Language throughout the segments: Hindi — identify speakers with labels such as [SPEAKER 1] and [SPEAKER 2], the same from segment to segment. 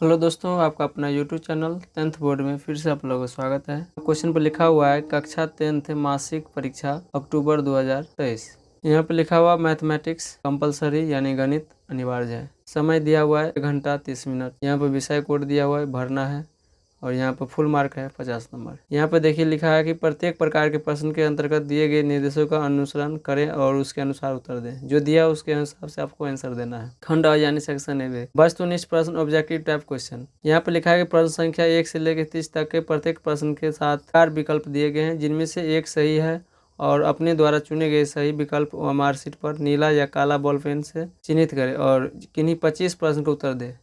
[SPEAKER 1] हेलो दोस्तों, आपका अपना यूट्यूब चैनल 10th बोर्ड में फिर से आप लोगों का स्वागत है। क्वेश्चन पर लिखा हुआ है कक्षा 10th मासिक परीक्षा अक्टूबर 2023। यहाँ पे लिखा हुआ मैथमेटिक्स कंपलसरी यानी गणित अनिवार्य है। समय दिया हुआ है 1 घंटा 30 मिनट। यहाँ पे विषय कोड दिया हुआ है, भरना है और यहाँ पर फुल मार्क है 50 नंबर। यहाँ पे देखिए लिखा है कि प्रत्येक प्रकार के प्रश्न के अंतर्गत दिए गए निर्देशों का अनुसरण करें और उसके अनुसार उत्तर दें। जो दिया उसके हिसाब से आपको आंसर देना है। खंड अ यानी सेक्शन ए। वस्तुनिष्ठ प्रश्न ऑब्जेक्टिव टाइप क्वेश्चन। यहाँ पे लिखा है कि प्रश्न संख्या 1 से लेकर 30 तक के प्रत्येक प्रश्न के साथ 4 विकल्प दिए गए हैं, जिनमें से एक सही है और अपने द्वारा चुने गए सही विकल्प मार्कशीट पर नीला या काला बॉल पेन से चिन्हित करें और किन्हीं 25 प्रश्न का उत्तर दें।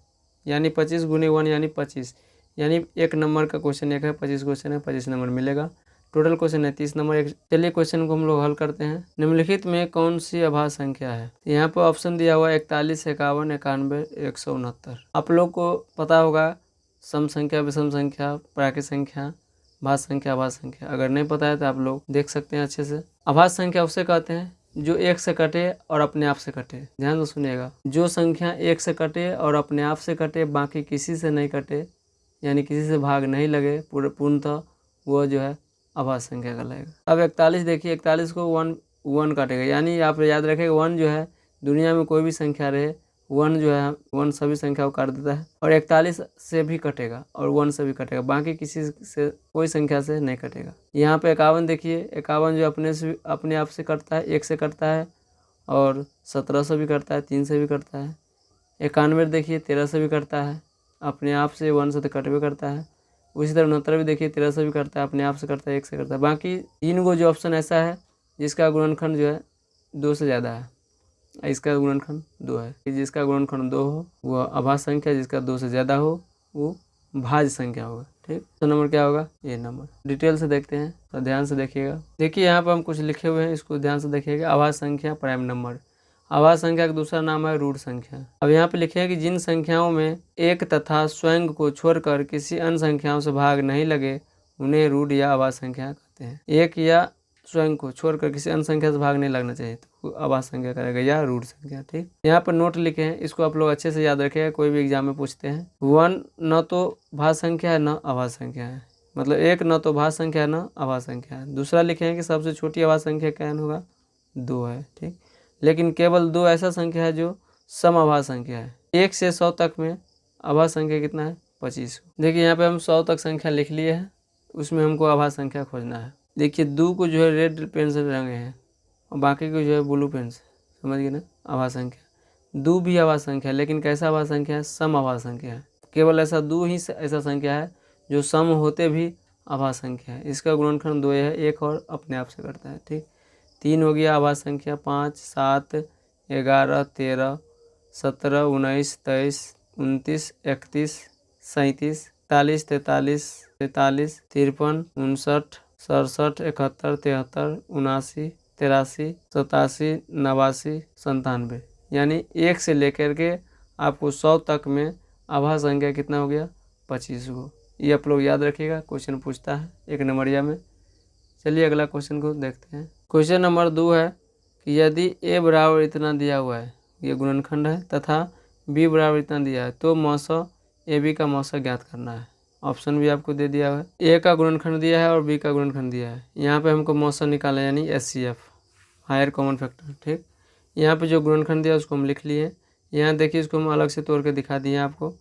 [SPEAKER 1] यानी 25 गुने 1 यानी 25, यानी 1 नंबर का क्वेश्चन एक है, 25 क्वेश्चन है, 25 नंबर मिलेगा। टोटल क्वेश्चन है 30 नंबर। चलिए क्वेश्चन को हम लोग हल करते हैं। निम्नलिखित में कौन सी अभाज्य संख्या है? यहाँ पर ऑप्शन दिया हुआ है 41, 51, 91, 169। आप लोग को पता होगा सम संख्या, विषम संख्या, प्राकृत संख्या, भाज्य संख्या, अभाज्य संख्या। अगर नहीं पता है तो आप लोग देख सकते हैं अच्छे से। अभाज्य संख्या उसे कहते हैं जो एक से कटे और अपने आप से कटे। ध्यान से सुनिएगा, जो संख्या एक से कटे और अपने आप से कटे, बाकी किसी से नहीं कटे, यानी किसी से भाग नहीं लगे पूर्णतः, वो जो है अभाज्य संख्या कहलाएगा। अब 41 देखिए, 41 को 1 काटेगा, यानी आप याद रखें 1 जो है दुनिया में कोई भी संख्या रहे, 1 जो है 1 सभी संख्या को काट देता है। और 41 से भी कटेगा और 1 से भी कटेगा, बाकी किसी से कोई संख्या से नहीं कटेगा। यहाँ पे 51 देखिए, 51 जो अपने आप से कटता है, 1 से कटता है और 17 से भी कटता है, 3 से भी कटता है। 91 देखिए 13 से भी कटता है, अपने आप से 1 से तो कटवे करता है। उसी तरह 69 भी देखिए 13 से भी करता है, अपने आप से करता है, 1 से करता है। बाकी 3 को जो ऑप्शन ऐसा है जिसका गुणनखंड जो है 2 से ज़्यादा है, इसका गुणनखंड 2 है। जिसका गुणनखंड 2 हो वह अभाज्य संख्या, जिसका 2 से ज़्यादा हो वो भाज्य संख्या होगा। ठीक, तो नंबर क्या होगा? ये नंबर। डिटेल से देखते हैं तो ध्यान से देखिएगा। देखिए यहाँ पर हम कुछ लिखे हुए हैं, इसको ध्यान से देखिएगा। अभाज्य संख्या प्राइम नंबर। अभाज्य संख्या का दूसरा नाम है रूट संख्या। अब यहाँ पे लिखे हैं कि जिन संख्याओं में एक तथा स्वयं को छोड़कर किसी अन्य संख्याओं से भाग नहीं लगे उन्हें रूट या अभाज्य संख्या कहते हैं। एक या स्वयं को छोड़कर किसी अन्य संख्या से भाग नहीं लगना चाहिए तो अभाज्य संख्या करेगा या रूट संख्या। ठीक, यहाँ पर नोट लिखे हैं, इसको आप लोग अच्छे से याद रखिएगा, कोई भी एग्जाम में पूछते हैं। 1 न तो भाज्य संख्या है न अभाज्य संख्या है, मतलब 1 न तो भाज्य संख्या है न अभाज्य संख्या है। दूसरा लिखे हैं कि सबसे छोटी अभाज्य संख्या क्या होगा? 2 है। ठीक, लेकिन केवल 2 ऐसा संख्या है जो समअभाज्य संख्या है। 1 से 100 तक में अभाज्य संख्या कितना है? 25। देखिए यहाँ पे हम 100 तक संख्या लिख लिए हैं, उसमें हमको अभाज्य संख्या खोजना है। देखिए 2 को जो है रेड पेन से रंगे हैं और बाकी को जो है ब्लू पेन से, समझ गए ना? अभाज्य संख्या 2 भी अभाज्य संख्या है, लेकिन कैसा अभाज्य संख्या है? समअभाज्य संख्या है। केवल ऐसा 2 ही ऐसा संख्या है जो सम होते भी अभाज्य संख्या है। इसका गुणनखंड 2 है, 1 और अपने आप से करता है। ठीक, 3 हो गया अभाज्य संख्या, 5, 7, 11, 13, 17, 19, 23, 29, 31, 37, 43, 43, 43, 53, 59, 67, 71, 73, 79, 83, 87, 89, 97, यानी 1 से लेकर के आपको 100 तक में अभाज्य संख्या कितना हो गया? 25 को। ये आप लोग याद रखिएगा, क्वेश्चन पूछता है 1 नंबरिया में। चलिए अगला क्वेश्चन को देखते हैं। क्वेश्चन नंबर 2 है कि यदि a बराबर इतना दिया हुआ है, ये गुणनखंड है, तथा b बराबर इतना दिया है तो मौसा ab का मौसा ज्ञात करना है। ऑप्शन भी आपको दे दिया हुआ है, a का गुणनखंड दिया है और b का गुणनखंड दिया है। यहाँ पे हमको मौसा निकालना है, यानी HCF हायर कॉमन फैक्टर। ठीक, यहाँ पे जो गुणनखंड दिया उसको हम लिख लिए। यहाँ देखिए इसको हम अलग से तोड़ के दिखा दिए आपको।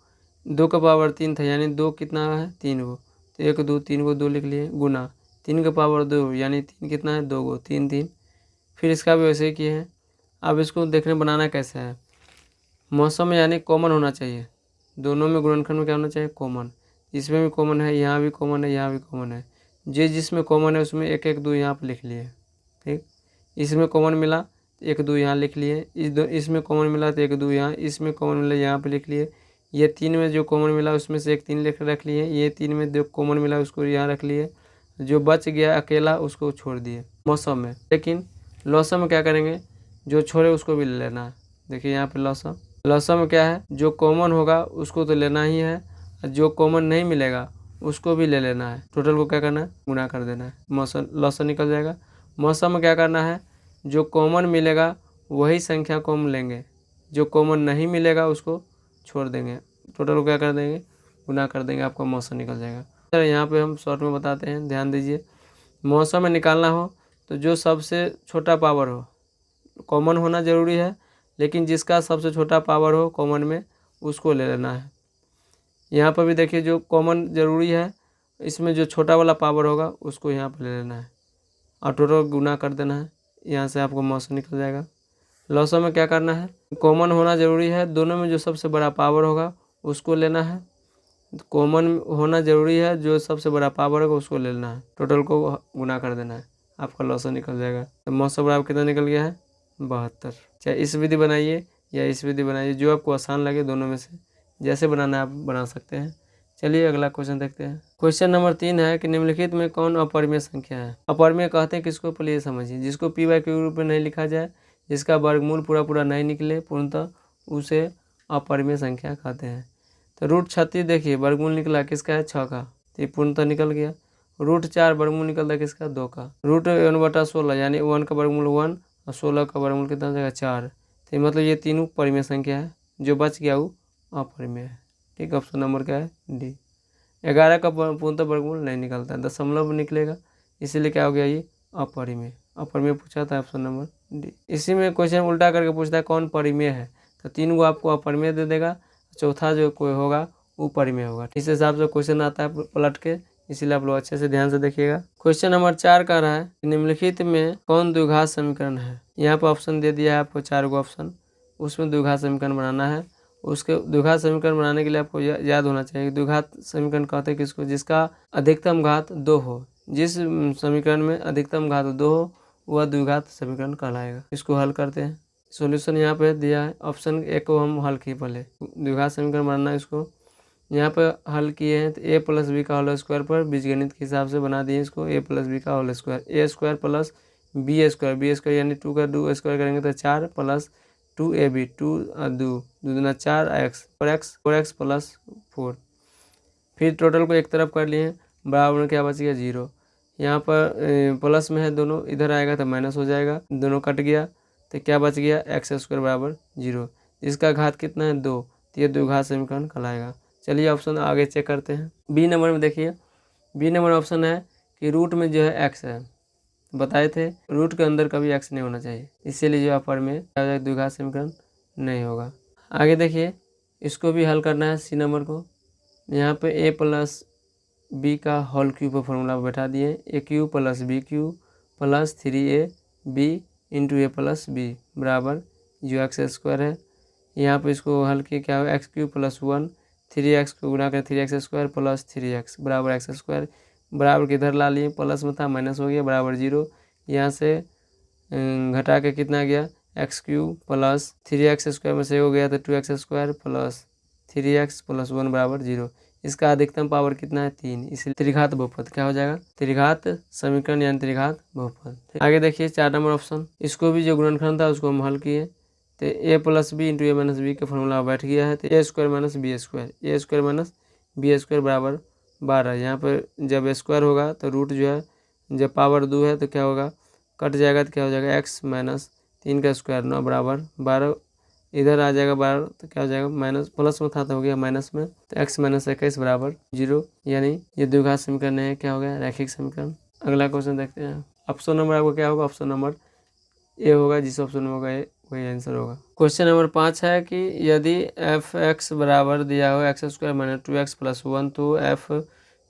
[SPEAKER 1] 2 का पावर 3 था, यानी 2 कितना है? 3 गो, तो 1 2 3 को 2 लिख लिए, गुना 3 का पावर 2 यानी 3 कितना है? 2 गो, 3 3। फिर इसका भी वैसे ही किए हैं। अब इसको देखने बनाना कैसे है? मौसम में यानी कॉमन होना चाहिए, दोनों में गुणनखंड में क्या होना चाहिए? कॉमन। इसमें भी कॉमन है, यहाँ भी कॉमन है, यहाँ भी कॉमन है। जिसमें कॉमन है उसमें 1 1 2 यहाँ पर लिख लिए। ठीक, इसमें कॉमन मिला 1 2 यहाँ लिख लिए, इसमें कॉमन मिला तो 1 2 यहाँ, इसमें कॉमन मिला यहाँ पे लिख लिए। ये 3 में जो कॉमन मिला उसमें से 1 3 लिख रख लिए। ये 3 में जो कॉमन मिला उसको यहाँ रख लिए, जो बच गया अकेला उसको छोड़ दिए मौसम में। लेकिन लौसम में क्या करेंगे? जो छोड़े उसको भी ले लेना है। देखिए यहाँ पे लौसम में क्या है? जो कॉमन होगा उसको तो लेना ही है, जो कॉमन नहीं मिलेगा उसको भी ले लेना है। टोटल को क्या करना है? गुना कर देना है, लौसम निकल जाएगा। मौसम में क्या करना है? जो कॉमन मिलेगा वही संख्या को हम लेंगे, जो कॉमन नहीं मिलेगा उसको छोड़ देंगे। टोटल को क्या कर देंगे, गुना कर देंगे, आपका मौसम निकल जाएगा। सर यहाँ पे हम शॉर्ट में बताते हैं, ध्यान दीजिए। मौसम में निकालना हो तो जो सबसे छोटा पावर हो, कॉमन होना ज़रूरी है, लेकिन जिसका सबसे छोटा पावर हो कॉमन में उसको ले लेना है। यहाँ पर भी देखिए जो कॉमन ज़रूरी है, इसमें जो छोटा वाला पावर होगा उसको यहाँ पर ले लेना है और टोटल गुना कर देना है। यहाँ से आपको मौसम निकल जाएगा। लॉसम में क्या करना है, कॉमन होना ज़रूरी है, दोनों में जो सबसे बड़ा पावर होगा उसको लेना है। कॉमन होना ज़रूरी है, जो सबसे बड़ा पावर होगा उसको ले लेना है, टोटल को गुना कर देना है, आपका लॉसम निकल जाएगा। तो मौसम बराबर कितना निकल गया है, 72। चाहे इस विधि बनाइए या इस विधि बनाइए, जो आपको आसान लगे दोनों में से जैसे बनाना है आप बना सकते हैं। चलिए अगला क्वेश्चन देखते हैं। क्वेश्चन नंबर 3 है कि निम्नलिखित में कौन अपरिमेय संख्या है। अपरिमेय कहते हैं किसको, पहले ये समझिए। जिसको पी बाई क्यू रूप में नहीं लिखा जाए, जिसका वर्गमूल पूरा नहीं निकले पूर्णतः, उसे अपरिमेय संख्या कहते हैं। तो रूट 36 देखिए वर्गमूल निकला किसका है, 6 का, तो ये पूर्णतः निकल गया। रूट 4 वर्गमूल निकलता है किसका, 2 का। रूट 1/16 यानी 1 का वर्गमूल 1 और 16 का वर्गमूल कितना हो जाएगा, 4। तो मतलब ये तीनों परिमेय संख्या है, जो बच गया वो अपरिमेय है। ठीक, ऑप्शन नंबर क्या है, डी। 11 का पूर्णतः वर्गमूल नहीं निकलता है, दशमलव निकलेगा, इसीलिए क्या हो गया ये अपरिमेय। अपरिमेय पूछा था, ऑप्शन नंबर डी। इसी में क्वेश्चन उल्टा करके पूछता है कौन परिमेय है, तो 3 को आपको अपरिमेय दे देगा, चौथा जो कोई होगा वो परिमेय होगा। इस हिसाब से क्वेश्चन आता है पलट के, इसीलिए आप लोग अच्छे से ध्यान से देखिएगा। क्वेश्चन नंबर 4 कह रहा है निम्नलिखित में कौन द्विघात समीकरण है। यहाँ पर ऑप्शन दे दिया है आपको 4 गो ऑप्शन, उसमें द्विघात समीकरण बनाना है। उसके द्विघात समीकरण बनाने के लिए आपको याद होना चाहिए द्विघात समीकरण कहते हैं किसको, जिसका अधिकतम घात 2 हो। जिस समीकरण में अधिकतम घात 2 हो वह द्विघात समीकरण कहलाएगा। इसको हल करते हैं। सॉल्यूशन यहाँ पे दिया है, ऑप्शन ए को हम हल किए पहले, द्विघात समीकरण बनाना है इसको। यहाँ पे हल किए हैं तो ए प्लस बी का होल स्क्वायर पर बीजगणित के हिसाब से बना दिए इसको, ए प्लस बी का होल स्क्वायर, ए स्क्वायर प्लस बी स्क्वायर यानी 2 का 2 स्क्वायर करेंगे तो 4 प्लस 2ab 2 2 दूना 4x 4x प्लस 4। फिर टोटल को एक तरफ कर लिए, बराबर में क्या बच गया 0। यहाँ पर प्लस में है दोनों, इधर आएगा तो माइनस हो जाएगा, दोनों कट गया तो क्या बच गया एक्स स्क्वायर बराबर 0। इसका घात कितना है 2, तो ये द्विघात समीकरण कहलाएगा। चलिए ऑप्शन आगे चेक करते हैं। बी नंबर में देखिए, बी नंबर ऑप्शन है कि रूट में जो है एक्स है, बताए थे रूट के अंदर कभी एक्स नहीं होना चाहिए, इसीलिए जो अपर में द्विघात समीकरण नहीं होगा। आगे देखिए इसको भी हल करना है सी नंबर को। यहाँ पे ए प्लस बी का होल क्यूब पर फॉर्मूला बैठा दिए, A cube plus B cube plus 3ab into A plus B बराबर जो एक्स स्क्वायर है। यहाँ पे इसको हल किए क्या हो, एक्स क्यूब प्लस 1 3x को गुना कर 3x स्क्वायर प्लस 3x बराबर एक्स स्क्वायर, बराबर के इधर ला लिए, प्लस में था माइनस हो गया बराबर 0। यहाँ से घटा के कितना गया x cube plus 3x square में से हो गया तो 2x square plus 3x plus 1 बराबर 0। इसका अधिकतम पावर कितना है 3, इसलिए त्रिघात बहुपद क्या हो जाएगा, त्रिघात समीकरण यानी त्रिघात बहुपद। आगे देखिए 4 नंबर ऑप्शन, इसको भी जो गुणनखंड था उसको हम हल किए, तो ए प्लस बी इंटू ए माइनस बी का फॉर्मूला बैठ गया है, तो ए स्क्वायर माइनस बी स्क्वायर बराबर 12। यहाँ पर जब स्क्वायर होगा तो रूट जो है जब पावर 2 है तो क्या होगा, कट जाएगा तो क्या हो जाएगा एक्स माइनस 3 का स्क्वायर 9 बराबर 12, इधर आ जाएगा 12 तो क्या हो जाएगा माइनस, प्लस में था तो हो गया माइनस में, तो एक्स माइनस 21 बराबर 0, यानी ये द्विघात समीकरण है, क्या हो गया रैखिक समीकरण। अगला क्वेश्चन देखते हैं। ऑप्शन नंबर आपको क्या होगा, ऑप्शन नंबर ए होगा, जिस ऑप्शन में होगा ए वही आंसर होगा। क्वेश्चन नंबर 5 है कि यदि एफ एक्स बराबर दिया हो x square minus 2x plus 1 तो एफ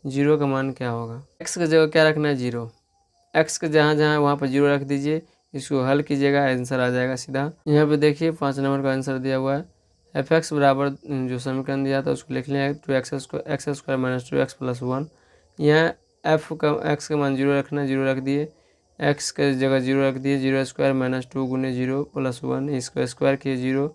[SPEAKER 1] 0 का मान क्या होगा। एक्स की जगह क्या रखना है 0, एक्स के जहाँ जहाँ वहाँ पर 0 रख दीजिए, इसको हल कीजिएगा आंसर आ जाएगा सीधा। यहाँ पे देखिए 5 नंबर का आंसर दिया हुआ है, एफ एक्स बराबर जो समीकरण दिया था उसको लिख लिया 2x square minus 2x plus 1। यहाँ एफ का एक्स का मान 0 रखना है, 0 रख दिए, एक्स के जगह 0 रख दिए, 0 स्क्वायर माइनस 2 गुने 0 प्लस 1, इसको स्क्वायर किए 0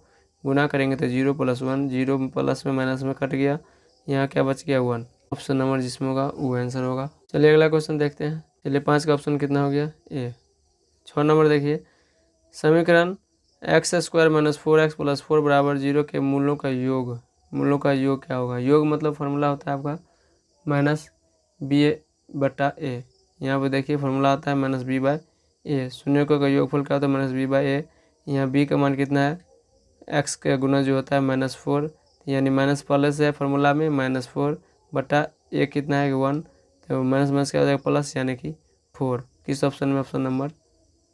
[SPEAKER 1] गुना करेंगे तो 0 प्लस 1, 0 प्लस में माइनस में कट गया, यहाँ क्या बच गया 1। ऑप्शन नंबर जिसमें होगा वो आंसर होगा। चलिए अगला क्वेश्चन देखते हैं। चलिए 5 का ऑप्शन कितना हो गया ए। 6 नंबर देखिए, समीकरण x square minus 4x plus 4 बराबर 0 के मूलों का योग, मूलों का योग क्या होगा। योग मतलब फार्मूला होता है आपका माइनस बी ए बटा ए, यहाँ पे देखिए फार्मूला आता है माइनस बी बाई ए, शून्यकों का योगफल क्या होता है माइनस बी बाई ए। यहाँ बी का मान कितना है, एक्स का गुना जो होता है माइनस 4, यानी माइनस प्लस है फॉर्मूला में -4 बटा ए कितना है 1, तो माइनस माइनस क्या हो जाएगा प्लस यानी कि 4। किस ऑप्शन में? Option number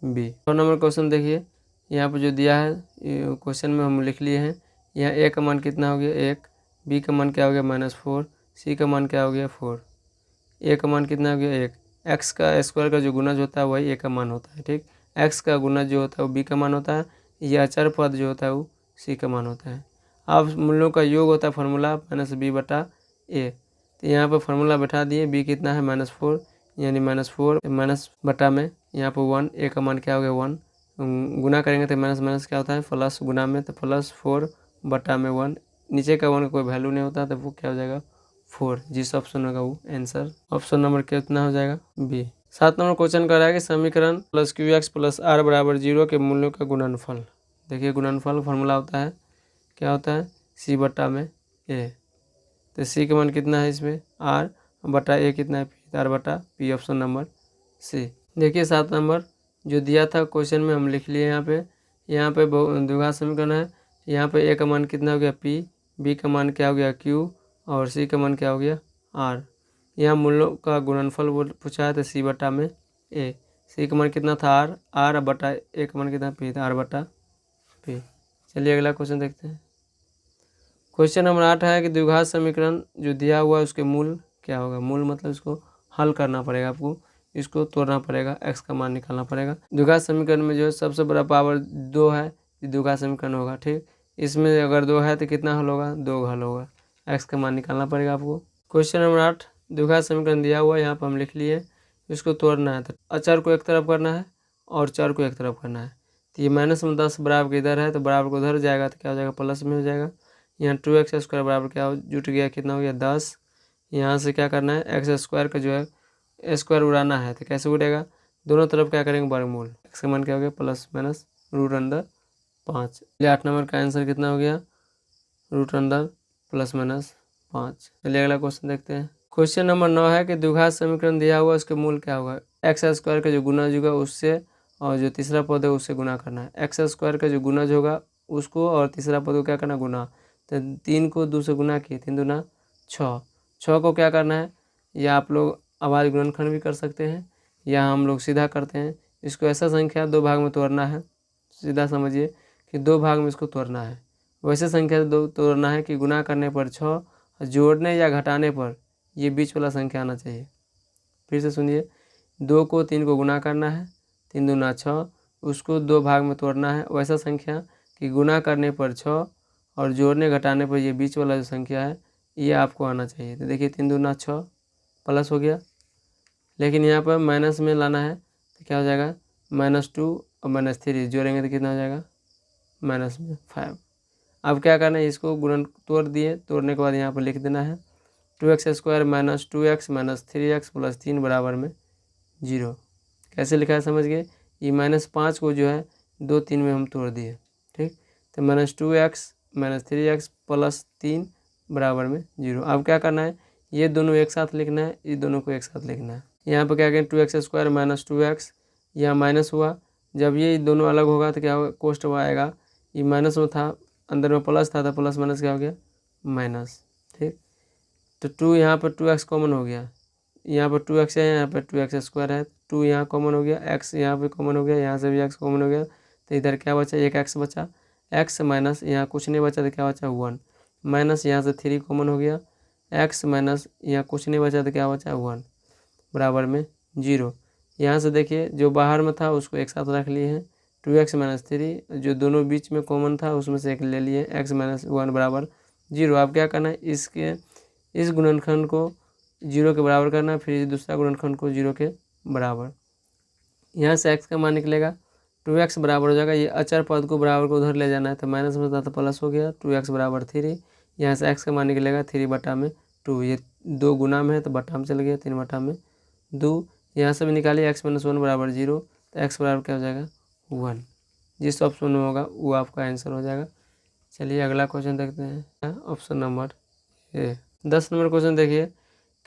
[SPEAKER 1] B. 4 number question देखिए, यहाँ पर जो दिया है क्वेश्चन में हम लिख लिए हैं। यहाँ ए का मान कितना हो गया 1, बी का मान क्या हो गया -4, सी का मान क्या हो गया 4। ए का मान कितना हो गया 1, एक्स का स्क्वायर का जो गुणज होता है वही ए का मान होता है, ठीक। एक्स का गुणज जो होता है वो बी का मान होता है, यह अचर पद जो होता है वो सी का मान होता है। अब मूल्यों का योग होता है फार्मूला -b बटा ए, तो यहाँ पर फार्मूला बैठा दिए, बी कितना है -4, यानी -4 माइनस बटा में यहाँ पर 1, ए का मान क्या हो गया 1, गुना करेंगे तो माइनस माइनस क्या होता है प्लस, गुना में तो +4 बटा में 1, नीचे का 1 का कोई वैल्यू नहीं होता तो वो क्या हो जाएगा 4। जिस ऑप्शन होगा वो आंसर ऑप्शन नंबर कितना हो जाएगा बी। 7 नंबर क्वेश्चन कर रहा है कि समीकरण +qx + r = 0 के मूल्यों का गुणनफल। देखिए गुणनफल फार्मूला होता है, क्या होता है c बटा में a, तो c का मान कितना है इसमें r बटा a कितना है p, r बटा p, ऑप्शन नंबर सी। देखिए 7 नंबर जो दिया था क्वेश्चन में हम लिख लिए यहाँ पे द्विघात समीकरण है। यहाँ पे a का मान कितना हो गया p, b का मान क्या हो गया q और c का मान क्या हो गया r। यहाँ मूल्यों का गुणनफल वो पूछा है तो c बटा में a, c का मान कितना था r बटा a का मान कितना p था r बटा p। चलिए अगला क्वेश्चन देखते हैं। क्वेश्चन नंबर 8 है कि द्विघात समीकरण जो दिया हुआ है उसके मूल क्या होगा। मूल मतलब इसको हल करना पड़ेगा, आपको इसको तोड़ना पड़ेगा, x का मान निकालना पड़ेगा। द्विघात समीकरण में जो है सबसे बड़ा पावर 2 है, द्विघात समीकरण होगा, ठीक। इसमें अगर 2 है तो कितना हल होगा 2 हल होगा, x का मान निकालना पड़ेगा आपको। क्वेश्चन नंबर 8 द्विघात समीकरण दिया हुआ है, यहाँ पर हम लिख लिए, इसको तोड़ना है तो अचर को एक तरफ करना है और चर को एक तरफ करना है। तो ये -10 बराबर के इधर है तो बराबर को उधर जाएगा तो क्या हो जाएगा प्लस में हो जाएगा। यहाँ 2x² बराबर क्या जुट गया कितना हो गया 10। यहाँ से क्या करना है x² का जो है स्क्वायर उड़ाना है तो कैसे उड़ेगा, दोनों तरफ क्या करेंगे वर्गमूल, x का मान क्या हो गया ±√5। 8 नंबर का आंसर कितना हो गया √+−5। चलिए अगला क्वेश्चन देखते हैं। क्वेश्चन नंबर 9 है कि द्विघात समीकरण दिया हुआ उसके मूल क्या होगा। x² का जो गुणज होगा उससे और जो तीसरा पद है उससे गुना करना है। x² का जो गुणज होगा उसको और तीसरा पद को क्या करना गुना, तो 3 को 2 से गुना किए 3 दूना 6, 6 को क्या करना है, या आप लोग आवाज गुणनखंड भी कर सकते हैं या हम लोग सीधा करते हैं। इसको ऐसा संख्या 2 भाग में तोड़ना है, सीधा समझिए कि 2 भाग में इसको तोड़ना है। वैसे संख्या 2 तोड़ना है कि गुना करने पर 6, जोड़ने या घटाने पर ये बीच वाला संख्या आना चाहिए। फिर से सुनिए, 2 को 3 को गुना करना है 3 दूना 6, उसको 2 भाग में तोड़ना है वैसा संख्या कि गुना करने पर 6 और जोड़ने घटाने पर ये बीच वाला जो संख्या है ये आपको आना चाहिए। तो देखिए 3 दूना 6 प्लस हो गया, लेकिन यहाँ पर माइनस में लाना है तो क्या हो जाएगा -2 और -3 जोड़ेंगे तो कितना हो जाएगा -5। अब क्या करना है, इसको गुणन तोड़ दिए, तोड़ने के बाद यहाँ पर लिख देना है 2x² -2x -3x + 3 बराबर में 0। कैसे लिखा है समझ गए, ये -5 को जो है 2 3 में हम तोड़ दिए, ठीक। तो -2x -3x + 3 बराबर में 0। अब क्या करना है, ये दोनों एक साथ लिखना है, ये दोनों को एक साथ लिखना है। यहाँ पर क्या करें 2x² -2x, यहाँ माइनस हुआ, जब ये दोनों अलग होगा तो क्या होगा कोष्ट आएगा, ये माइनस में था अंदर में प्लस था तो प्लस माइनस क्या हो गया माइनस, ठीक। तो 2 यहाँ पर 2x कॉमन हो गया, यहाँ पर 2x है यहाँ पर 2x² है, 2 यहाँ कॉमन हो गया, x यहाँ पे कॉमन हो गया, यहाँ से भी x कॉमन हो गया तो इधर क्या बचा एक x बचा, x माइनस यहाँ कुछ नहीं बचा तो क्या बचा 1, माइनस यहाँ से 3 कॉमन हो गया, x माइनस यहाँ कुछ नहीं बचा तो क्या बचा 1 बराबर में 0। यहाँ से देखिए जो बाहर में था उसको एक साथ रख लिए हैं, 2x - 3 जो दोनों बीच में कॉमन था उसमें से एक ले लिए, x - 1 बराबर 0। अब क्या करना है, इस गुणनखंड को 0 के बराबर करना है, फिर दूसरा गुणनखंड को 0 के बराबर। यहाँ से x का मान निकलेगा 2x बराबर हो जाएगा, ये अचर पद को बराबर को उधर ले जाना है तो माइनस में था तो प्लस हो गया 2x बराबर 3। यहाँ से x का मान निकलेगा 3 बटा में 2, ये 2 गुना में है तो बटा में चल गया 3 बटा में 2। यहाँ से भी निकालिए x - 1 बराबर 0, तो x बराबर क्या हो जाएगा 1। जिस ऑप्शन में होगा वो आपका आंसर हो जाएगा। चलिए अगला क्वेश्चन देखते हैं, option number A. 10 number question देखिए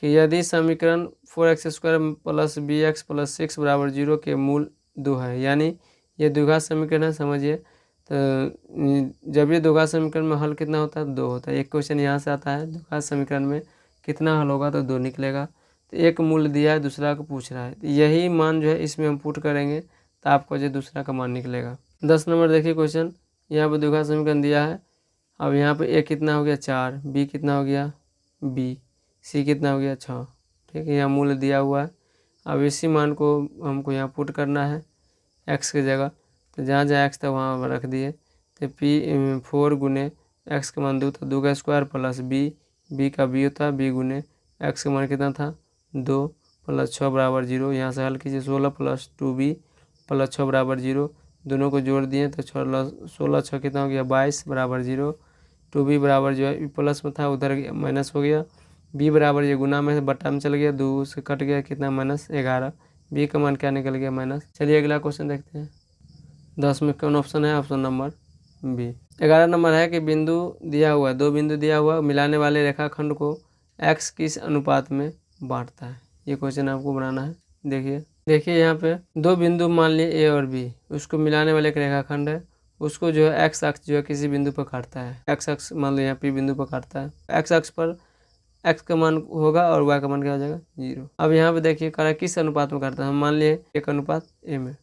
[SPEAKER 1] कि यदि समीकरण 4x² + bx + 6 बराबर 0 के मूल 2 है, यानी ये द्विघात समीकरण है समझिए। तो जब ये द्विघात समीकरण में हल कितना होता है 2 होता है। एक क्वेश्चन यहाँ से आता है द्विघात समीकरण में कितना हल होगा तो 2 निकलेगा। तो एक मूल्य दिया है, दूसरा को पूछ रहा है, तो यही मान जो है इसमें हम पुट करेंगे तो आपको जो दूसरा का मान निकलेगा। 10 नंबर देखिए क्वेश्चन, यहाँ पर द्विघात समीकरण दिया है। अब यहाँ पे ए कितना हो गया 4, बी कितना हो गया बी, सी कितना हो गया 6। ठीक है, यहाँ मूल्य दिया हुआ है। अब इसी मान को हमको यहाँ पुट करना है एक्स की जगह, तो जहाँ जहाँ एक्स था वहाँ रख दिए। तो पी 4 गुने एक्स का मान 2 था, 2 का स्क्वायर प्लस बी का बी होता है, बी गुने एक्स का मान कितना था 2 प्लस 6 बराबर 0। यहाँ से हल कीजिए 16 प्लस 2b प्लस 6 बराबर 0, दोनों को जोड़ दिए तो 16 6 कितना हो गया 22 बराबर 0। 2b बराबर जो है प्लस में था उधर माइनस हो गया, b बराबर ये गुना में बट्टा में चल गया, 2 से कट गया कितना -11, b का मान क्या निकल गया माइनस। चलिए अगला क्वेश्चन देखते हैं। 10 में कौन ऑप्शन है, ऑप्शन नंबर बी। 11 नंबर है कि बिंदु दिया हुआ है, 2 बिंदु दिया हुआ, मिलाने वाले रेखाखंड को x किस अनुपात में बांटता है। ये क्वेश्चन आपको बनाना है। देखिए यहाँ पे 2 बिंदु मान लिए ए और बी, उसको मिलाने वाले एक रेखाखंड है, उसको जो है x अक्ष जो है किसी बिंदु पर काटता है। x अक्ष मान लो यहाँ पी बिंदु पर काटता है, x अक्ष पर x का मान होगा और y का मान क्या हो जाएगा 0। अब यहाँ पे देखिए करा किस अनुपात में काटता है, हम मान लिए 1 अनुपात a में।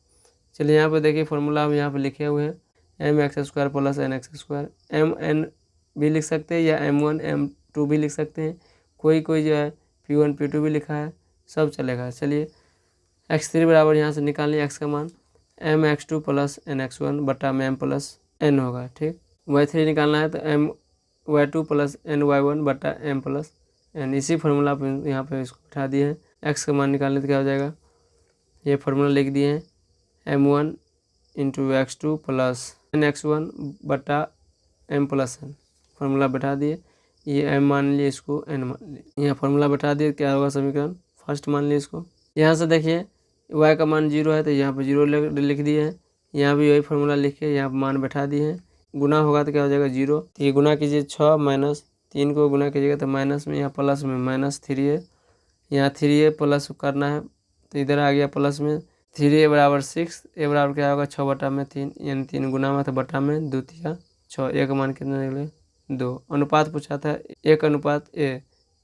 [SPEAKER 1] चलिए यहाँ पे देखिए फॉर्मूला हम यहाँ पे लिखे हुए हैं mx² प्लस nx²। mn भी लिख सकते हैं या m1 m2 भी लिख सकते हैं, कोई जो है p1 p2 भी लिखा है, सब चलेगा। चलिए x3 बराबर यहाँ से निकाल लिया x का मान mx2 प्लस nx1 बटा में m प्लस n होगा। ठीक, y3 निकालना है तो my2 प्लस ny1 बटा m प्लस n। इसी फार्मूला पर यहाँ पे इसको बैठा दिए हैं। x का मान निकालने तो क्या हो जाएगा, ये फार्मूला लिख दिए हैं m1 into x2 plus nx1 बटा m प्लस n, फार्मूला बैठा दिए। ये m मान लिए, इसको n मान लिए, यहाँ फार्मूला बैठा दिए, क्या होगा समीकरण फर्स्ट मान लिए इसको। यहाँ से देखिए y का मान 0 है तो यहाँ पे 0 लिख दिए हैं, यहाँ भी वही फार्मूला लिख के यहाँ पर मान बैठा दिए हैं। गुना होगा तो क्या हो जाएगा 0, तो ये गुना कीजिए 6 माइनस 3 को गुना कीजिएगा तो माइनस में, यहाँ प्लस में -3 है, यहाँ 3 है प्लस करना है तो इधर आ गया प्लस में 3a बराबर 6, a बराबर क्या होगा 6 बटा में 3, यानी 3 गुना में तो बटा में 2 तिया 6, a का मान कितना निकले 2। अनुपात पूछा था 1 अनुपात a,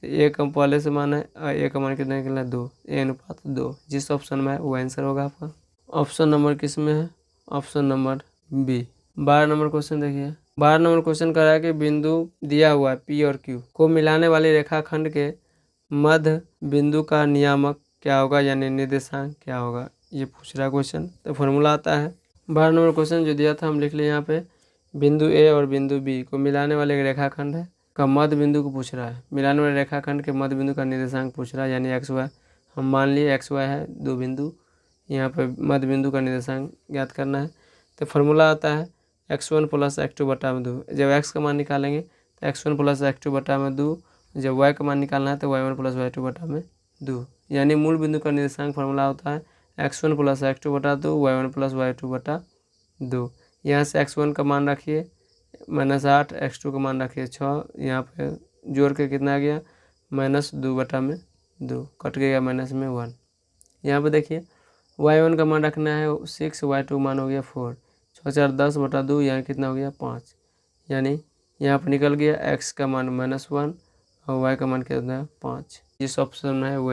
[SPEAKER 1] तो a का पहले से मान है और a का मान कितना निकला 2, a अनुपात 2। जिस ऑप्शन में है वो आंसर होगा आपका। ऑप्शन नंबर किस में है, option number B. 12 number question देखिए। 12 नंबर क्वेश्चन कह रहा है कि बिंदु दिया हुआ है P और Q को मिलाने वाले रेखाखंड के मध्य बिंदु का नियामक क्या होगा, यानी निर्देशांक क्या होगा, ये पूछ रहा है क्वेश्चन। तो फॉर्मूला आता है 12 नंबर क्वेश्चन जो दिया था हम लिख लिए यहाँ पे, बिंदु A और बिंदु B को मिलाने वाले रेखाखंड है का मध्य बिंदु को पूछ रहा है, मिलाने वाले रेखाखंड के मध्य बिंदु का निर्देशांक पूछ रहा है, यानी XY। हम मान लिए XY है 2 बिंदु, यहाँ पे मध्य बिंदु का निर्देशांक ज्ञात करना है। तो फार्मूला आता है x1 प्लस x2 बटा में 2। जब x का मान निकालेंगे तो x1 प्लस x2 बटा में 2, जब y का मान निकालना है तो y1 प्लस y2 बटा में 2, यानी मूल बिंदु का निर्देशांक फार्मूला होता है x1 प्लस x2 बटा 2 y1 प्लस y2 बटा 2। यहाँ से x1 का मान रखिए -8, x2 का मान रखिए 6, यहाँ पे जोड़ के कितना आ गया -2 बटा में 2, कट गया माइनस में 1। यहाँ पे देखिए y1 का मान रखना है 6, y2 मान हो गया 4, 6 4 10 बटा 2, यहाँ कितना हो गया 5, यानी यहाँ पर निकल गया x का मान -1 और y का मान कितना है 5। जिस ऑप्शन में है वो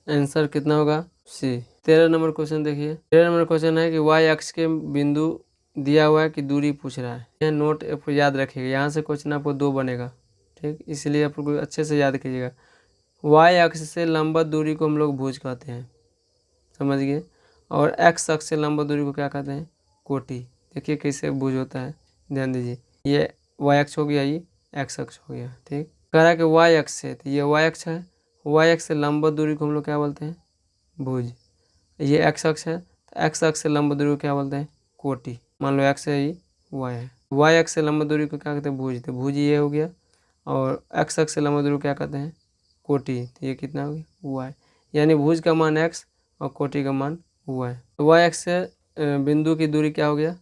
[SPEAKER 1] आंसर कितना होगा सी। 13 नंबर क्वेश्चन देखिए। 13 नंबर क्वेश्चन है कि y अक्ष के बिंदु दिया हुआ है कि दूरी पूछ रहा है। यह नोट आपको याद रखिएगा, यहाँ से क्वेश्चन आपको 2 बनेगा, ठीक, इसलिए आपको अच्छे से याद कीजिएगा। y अक्ष से लंबवत दूरी को हम लोग भुज कहते हैं, समझ गए, और x अक्ष से लंबवत दूरी को क्या कहते हैं कोटि। देखिए कैसे भुज होता है, ध्यान दीजिए। ये y अक्ष हो गया, ये x अक्ष हो गया, ठीक। कह रहा है कि y अक्ष से, तो ये y अक्ष है, y अक्ष से लंबवत दूरी को हम लोग क्या बोलते हैं भुज। ये x अक्ष है, तो x अक्ष से लंबवत दूरी को क्या बोलते हैं कोटि। मान लो x है, ये y है, y अक्ष से लंबवत दूरी को क्या कहते हैं भुज, तो भुज ये हो गया, और x अक्ष से लंबवत दूरी को क्या कहते हैं कोटि, तो ये कितना हो गया y, यानी भुज का मान x और कोटि का मान y। तो y अक्ष से बिंदु की दूरी क्या हो गया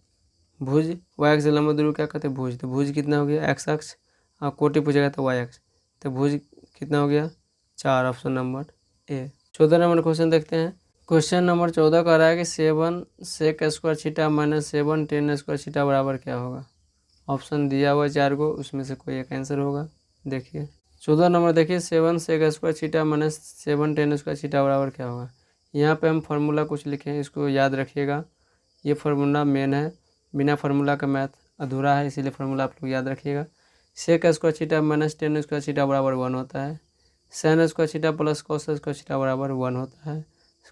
[SPEAKER 1] भुज, y अक्ष से लंबवत दूरी को क्या कहते हैं भुज, तो भुज कितना हो गया x अक्ष और कोटि पूछेगा तो y अक्ष, तो भुज कितना हो गया 4, option number A. 14 number question देखते हैं क्वेश्चन नंबर 14 कह रहा है कि 7 sec square theta minus 7 tan square theta बराबर क्या होगा। ऑप्शन दिया हुआ है 4 को, उसमें से कोई एक आंसर होगा। देखिए 14 नंबर देखिए 7 sec square theta minus 7 tan square theta बराबर क्या होगा। यहाँ पे हम फार्मूला कुछ लिखे हैं, इसको याद रखिएगा। ये फार्मूला मेन है, बिना फार्मूला का मैथ अधूरा है, इसीलिए फार्मूला आप लोग याद रखिएगा। Sec square theta minus tan square theta बराबर 1 होता है। Sine square theta plus cos square theta बराबर 1 होता है।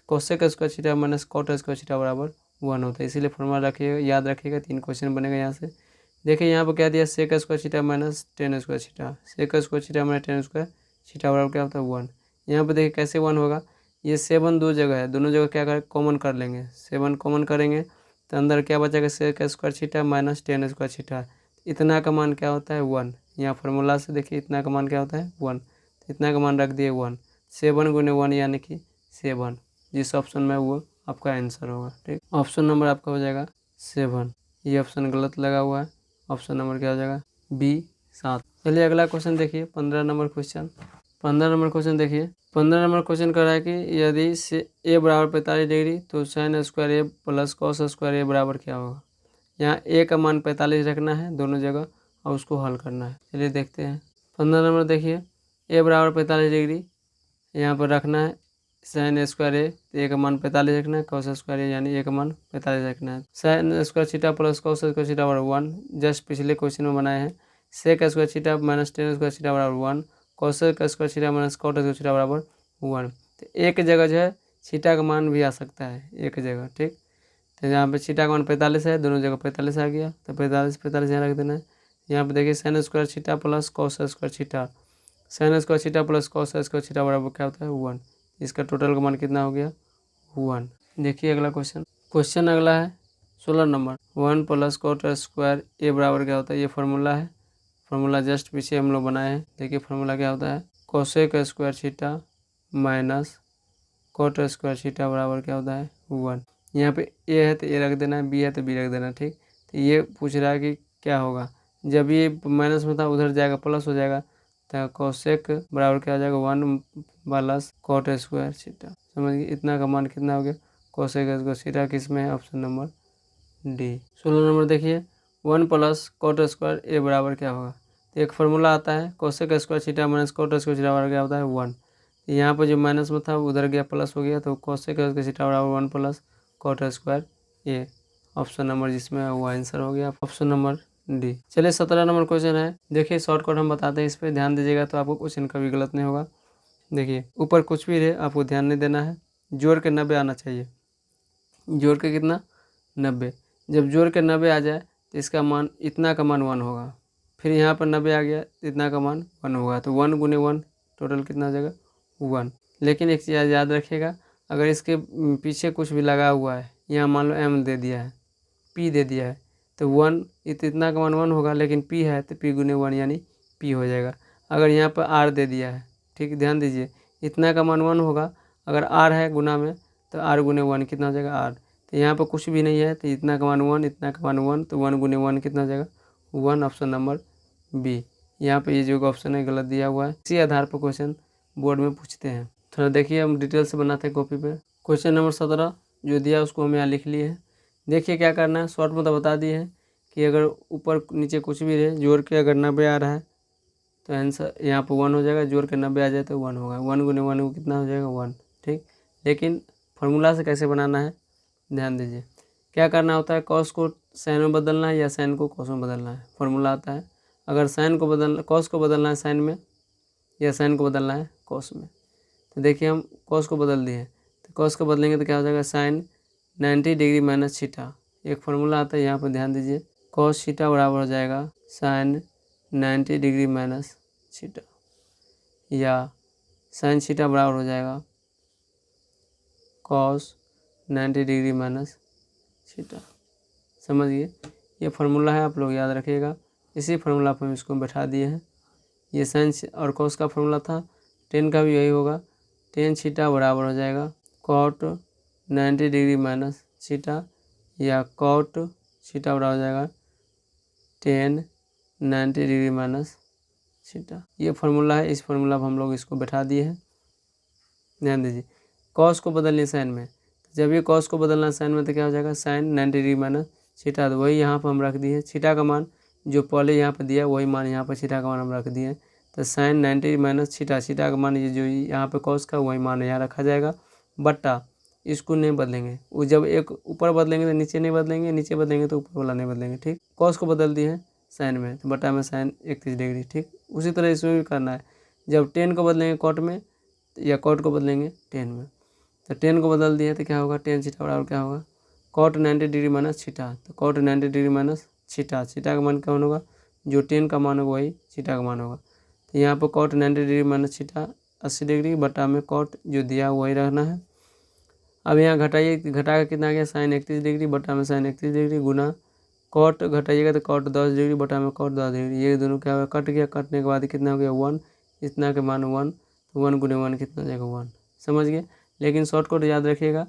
[SPEAKER 1] Cosec square theta minus cot square theta बराबर 1 होता है, इसीलिए फॉर्मूला रखिएगा, याद रखिएगा। 3 क्वेश्चन बनेगा यहाँ से। देखिए यहाँ पर क्या दिया, sec square theta minus tan square theta, sec square theta minus tan square theta बराबर क्या होता है 1। यहाँ पर देखिए कैसे 1 होगा, ये 7 दो जगह है, दोनों जगह क्या करें कॉमन कर लेंगे, 7 कॉमन करेंगे तो अंदर क्या बचेगा, sec square theta minus tan square theta, इतना का मान क्या होता है 1। यहाँ फार्मूला से देखिए इतना का मान क्या होता है 1, इतना का मान रख दिए 1, 7 गुने 1 यानी कि 7, जिस ऑप्शन में वो आपका आंसर होगा। ठीक, ऑप्शन नंबर आपका हो जाएगा 7। ये ऑप्शन गलत लगा हुआ है, ऑप्शन नंबर क्या हो जाएगा बी 7। चलिए अगला क्वेश्चन देखिए 15 नंबर क्वेश्चन। 15 नंबर क्वेश्चन देखिए, 15 नंबर क्वेश्चन कर रहा है कि यदि से ए बराबर 45 डिग्री तो साइन स्क्वायर ए प्लस कॉस स्क्वायर ए बराबर क्या होगा। यहाँ ए का मान 45 रखना है दोनों जगह और उसको हल करना है। चलिए देखते हैं 15 नंबर देखिए, ए बराबर 45 डिग्री यहाँ पर रखना है, साइन स्क्वायर ए का मान 45 रखना है, कॉस स्क्वायर ए यानी ए का मान 45 रखना है। Sine square theta plus cos square theta बराबर 1, जस्ट पिछले क्वेश्चन में बनाए हैं। Sec square theta minus tan square theta बराबर 1, cosec square theta minus cot square theta बराबर 1। तो एक जगह जो है थीटा का मान भी आ सकता है एक जगह। ठीक, तो यहाँ पे थीटा का मान 45 है, दोनों जगह 45 आ गया, तो 45 यहाँ रख देना है। यहाँ पे देखिए sign square theta plus cos square theta, sign square theta plus cos square theta बराबर क्या होता है 1, इसका टोटल का मान कितना हो गया 1। देखिए अगला क्वेश्चन, क्वेश्चन अगला है 16 नंबर, 1 प्लस कॉट स्क्वायर ए बराबर क्या होता है। ये फार्मूला है, फार्मूला जस्ट पीछे हम लोग बनाए हैं। देखिए फार्मूला क्या होता है, cosec square theta minus cot square theta बराबर क्या होता है 1। यहाँ पे ए है तो ए रख देना है, बी है तो बी रख देना। ठीक, तो ये पूछ रहा है कि क्या होगा, जब ये माइनस में था उधर जाएगा प्लस हो जाएगा, तो कोसेक बराबर क्या हो जाएगा 1 प्लस कॉट स्क्वायर थीटा। समझिए इतना का मान कितना हो गया, कोसेक स्क्वायर थीटा किस में है, ऑप्शन नंबर डी। 16 नंबर देखिए, 1 प्लस कॉट स्क्वायर ए बराबर क्या होगा। तो एक फार्मूला आता है, cosec square theta minus cot square theta बराबर क्या होता है 1। यहाँ पर जो माइनस में था उधर गया प्लस हो गया, तो कोसेक स्क्वायर थीटा बराबर 1 प्लस कॉट स्क्वायर ए, ऑप्शन नंबर जिसमें वो आंसर हो गया ऑप्शन नंबर डी। चलिए 17 नंबर क्वेश्चन है, देखिए शॉर्टकट हम बताते हैं, इस पर ध्यान दीजिएगा तो आपको क्वेश्चन कभी गलत नहीं होगा। देखिए ऊपर कुछ भी रहे आपको ध्यान नहीं देना है, जोड़ के 90 आना चाहिए, जोड़ के कितना 90, जब जोड़ के 90 आ जाए तो इसका मान इतना का मान 1 होगा, फिर यहाँ पर 90 आ गया इतना का मान 1 होगा, तो 1 गुने 1 टोटल कितना हो जाएगा 1। लेकिन एक चीज़ याद रखिएगा, अगर इसके पीछे कुछ भी लगा हुआ है, यहाँ मान लो m दे दिया है, p दे दिया है, तो 1 इतना का मान 1 होगा, लेकिन p है तो p गुने 1 यानी p हो जाएगा। अगर यहाँ पर r दे दिया है, ठीक ध्यान दीजिए, इतना का मान 1 होगा, अगर r है गुना में तो r गुने 1 कितना हो जाएगा r, तो यहाँ पर कुछ भी नहीं है तो इतना का मान 1 इतना का मान 1, तो 1 गुने 1 कितना हो जाएगा 1, ऑप्शन नंबर बी। यहाँ पे ये जो ऑप्शन है गलत दिया हुआ है, इसी आधार पर क्वेश्चन बोर्ड में पूछते हैं। थोड़ा देखिए हम डिटेल से बनाते हैं कॉपी पे। क्वेश्चन नंबर 17 जो दिया उसको हम यहाँ लिख लिए हैं। देखिए क्या करना है, शॉर्ट में तो बता दिए हैं कि अगर ऊपर नीचे कुछ भी रहे जोड़ के अगर 90 आ रहा है तो आंसर यहाँ पर 1 हो जाएगा, जोड़ के 90 आ जाए तो 1 होगा, 1 गुने 1 कितना हो जाएगा 1। ठीक, लेकिन फार्मूला से कैसे बनाना है ध्यान दीजिए, क्या करना होता है, कॉस को साइन में बदलना है या साइन को कॉस में बदलना है, फार्मूला आता है। अगर साइन को बदलना, कॉस को बदलना है साइन में या साइन को बदलना है कॉस में, तो देखिए हम कॉस को बदल दिए, तो कॉस को बदलेंगे तो क्या हो जाएगा साइन 90 डिग्री माइनस थीटा, एक फार्मूला आता है यहाँ पर ध्यान दीजिए, कॉस थीटा बराबर हो जाएगा साइन 90 डिग्री माइनस थीटा, या साइन थीटा बराबर हो जाएगा कॉस 90 डिग्री माइनस थीटा। समझिए ये फार्मूला है, आप लोग याद रखिएगा, इसी फार्मूला पर हम इसको बैठा दिए हैं। ये साइन और कॉस का फार्मूला था, टेन का भी यही होगा, टेन थीटा बराबर हो जाएगा कॉट 90 डिग्री माइनस थीटा, या कॉट थीटा बराबर हो जाएगा टेन 90 डिग्री माइनस थीटा। ये फार्मूला है, इस फार्मूला पर हम लोग इसको बैठा दिए हैं। ध्यान दीजिए, कॉस को बदलिए साइन में, जब ये कॉस को बदलना है साइन में तो क्या हो जाएगा, साइन 90 डिग्री माइनस थीटा। तो वही यहाँ पर हम रख दिए, थीटा का मान जो पहले यहाँ पर दिया वही मान यहाँ पर थीटा का मान हम रख दिए। तो साइन 90 माइनस थीटा, थीटा का मान ये जो यहाँ पे कॉस का वही मान यहाँ रखा जाएगा, बट्टा इसको नहीं बदलेंगे। वो जब एक ऊपर बदलेंगे तो नीचे नहीं बदलेंगे, नीचे बदलेंगे तो ऊपर वाला नहीं बदलेंगे। ठीक, कॉस को बदल दिए हैं साइन में, तो बटा में साइन 31 डिग्री। ठीक, उसी तरह इसमें भी करना है। जब टेन को बदलेंगे कॉट में या कॉट को बदलेंगे टेन में, तो टेन को बदल दिए तो क्या होगा, टेन थीटा बराबर क्या होगा, कॉट 90 डिग्री माइनस थीटा। तो cot 90 degree minus theta, theta का मान क्या होगा, जो टेन का मान होगा वही थीटा का मान होगा। तो यहाँ पर cot 90 degree minus theta 80 degree बटा में कॉट जो दिया वही रखना है। अब यहाँ घटाइए, घटा के कितना आ गया, साइन 31 डिग्री बटा में साइन 31 डिग्री गुना कॉट घटाइएगा तो कॉट 10 डिग्री बटा में कॉट 10 डिग्री। ये दोनों क्या हुआ, कट गया, कटने के बाद कितना हो गया 1, इतना के मान 1, तो 1 गुने 1 कितना हो जाएगा 1। समझ गए। लेकिन शॉर्टकट याद रखिएगा,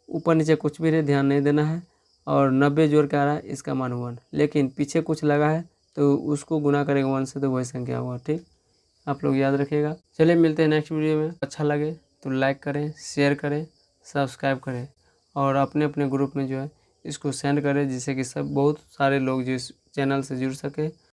[SPEAKER 1] ऊपर नीचे कुछ भी नहीं ध्यान नहीं देना है। और 90 जोड़ के आ रहा है इसका मान 1, लेकिन पीछे कुछ लगा है तो उसको गुना करेगा 1 से तो वही संख्या होगा। ठीक, आप लोग याद रखिएगा। चलिए मिलते हैं नेक्स्ट वीडियो में। अच्छा लगे तो लाइक करें, शेयर करें, सब्सक्राइब करें और अपने अपने ग्रुप में जो है इसको सेंड करें, जिससे कि सब बहुत सारे लोग जो इस चैनल से जुड़ सके